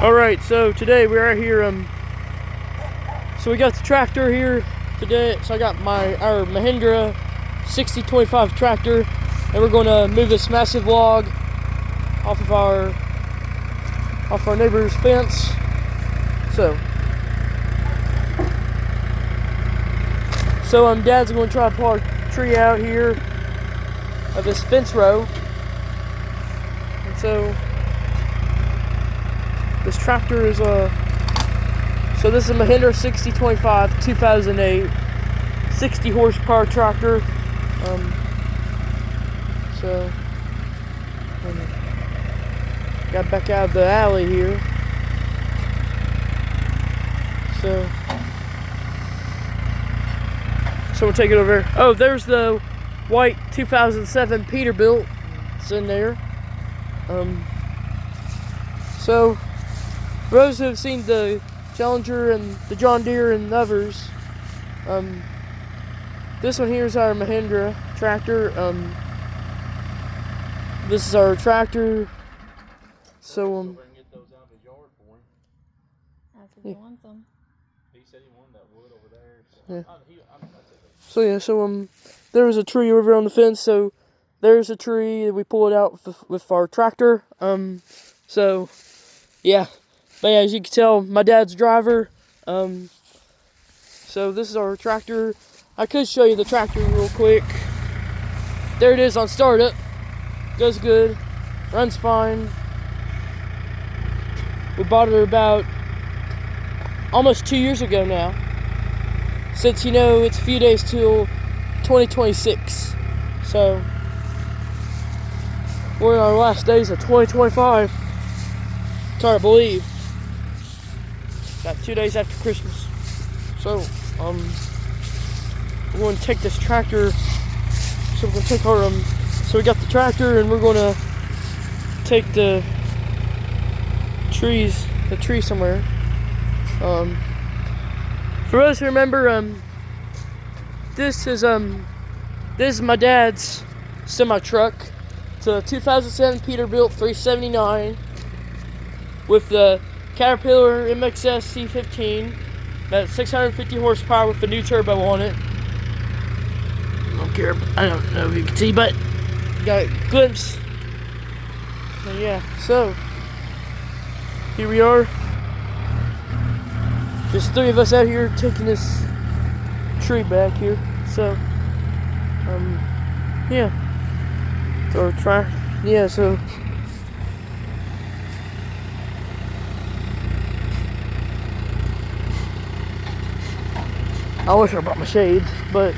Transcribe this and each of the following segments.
Alright, so today we're out here, so we got the tractor here today. So I got our Mahindra 6025 tractor, and we're going to move this massive log off of our neighbor's fence. So Dad's going to try to pull a tree out here of this fence row. And so this tractor is so this is a Mahindra 6025 2008 60 horsepower tractor. Got back out of the alley here. So we'll take it over there. Oh, there's the white 2007 Peterbilt. It's in there. So for those who have seen the Challenger and the John Deere and others, this one here is our Mahindra tractor. This is our tractor. So get those out of the yard for him. That's if he wants them. He said he wanted that wood over there. So, yeah. So there was a tree over on the fence. So there's a tree that we pulled out with our tractor. So yeah. But yeah, as you can tell, my dad's driver. So this is our tractor. I could show you the tractor real quick. There it is on startup. Goes good. Runs fine. We bought it about almost 2 years ago now. Since, it's a few days till 2026. So we're in our last days of 2025. It's hard to believe. About 2 days after Christmas. So, we're going to take this tractor. So we're going to take our, so we got the tractor and we're going to take the tree somewhere. For those who remember, this is my dad's semi truck. It's a 2007 Peterbilt 379 with the Caterpillar MXS C15, about 650 horsepower with a new turbo on it. I don't know if you can see, but got a glimpse. And yeah, so here we are. Just three of us out here taking this tree back here. So, yeah. So so. I wish I brought my shades, but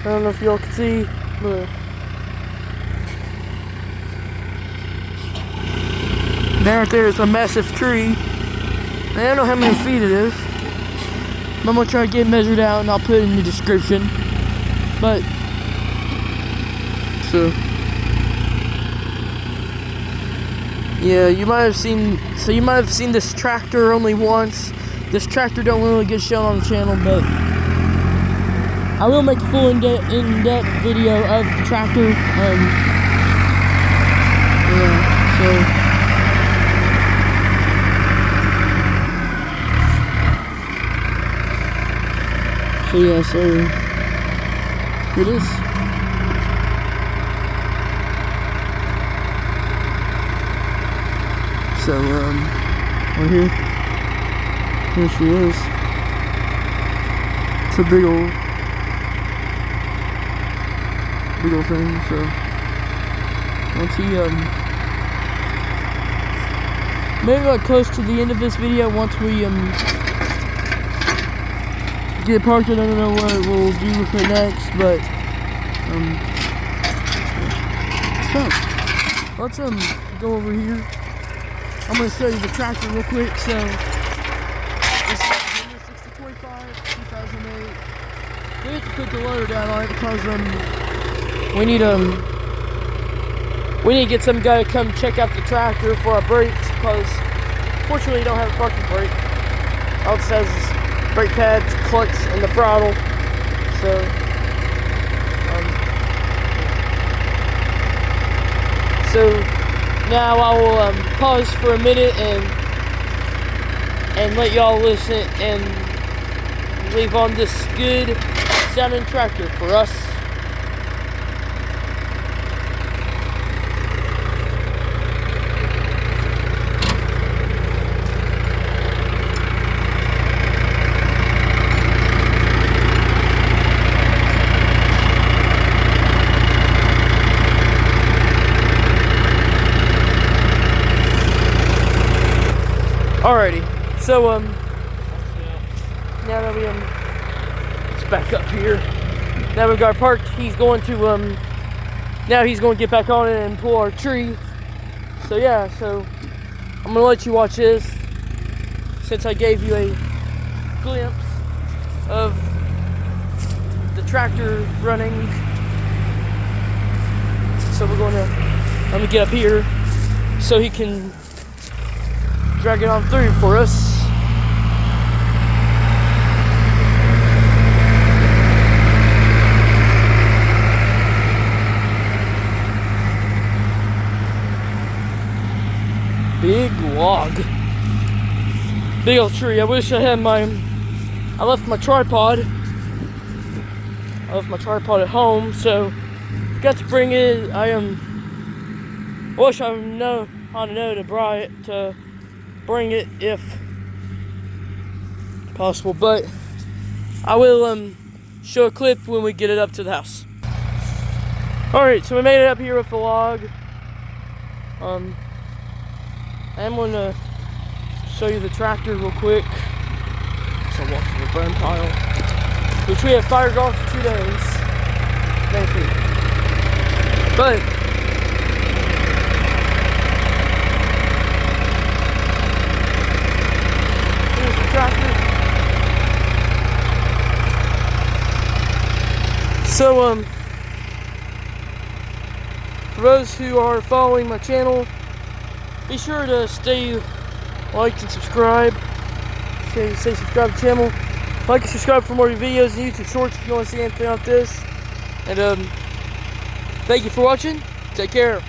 I don't know if y'all can see, but down there is a massive tree. I don't know how many feet it is. I'm gonna try to get it measured out and I'll put it in the description. But yeah, you might have seen this tractor only once. This tractor don't really get shown on the channel, but I will make a full in-depth video of the tractor. So here it is. So right here. Here she is. It's a big old thing. So once he maybe like close to the end of this video, once we get parked, I don't know what we'll do with it next, but so let's go over here. I'm gonna show you the tractor real quick. So this is a 6025 2008. We have to put the loader down on it because we need to get some guy to come check out the tractor for our brakes, because fortunately you don't have a parking brake. All it says is brake pads, clutch, and the throttle. So now I will pause for a minute and and let y'all listen and leave on this good sounding tractor for us. Alrighty, so now that we let's back up here. Now we've got parked. He's going to now he's going to get back on it and pull our tree. So yeah, so I'm gonna let you watch this since I gave you a glimpse of the tractor running. So we're gonna let me get up here so he can drag it on through for us. Big log. Big old tree. I wish I had I left my tripod. I left my tripod at home, so got to bring it. I wish I know how to bring it if possible, but I will show a clip when we get it up to the house. Alright, so we made it up here with the log. I'm gonna show you the tractor real quick. So I walk through the burn pile, which we have fired off for 2 days. Thankfully. But tractor. So for those who are following my channel, be sure to stay liked and subscribe. Stay subscribe to the channel. Like and subscribe for more videos and YouTube shorts if you want to see anything like this. And thank you for watching. Take care.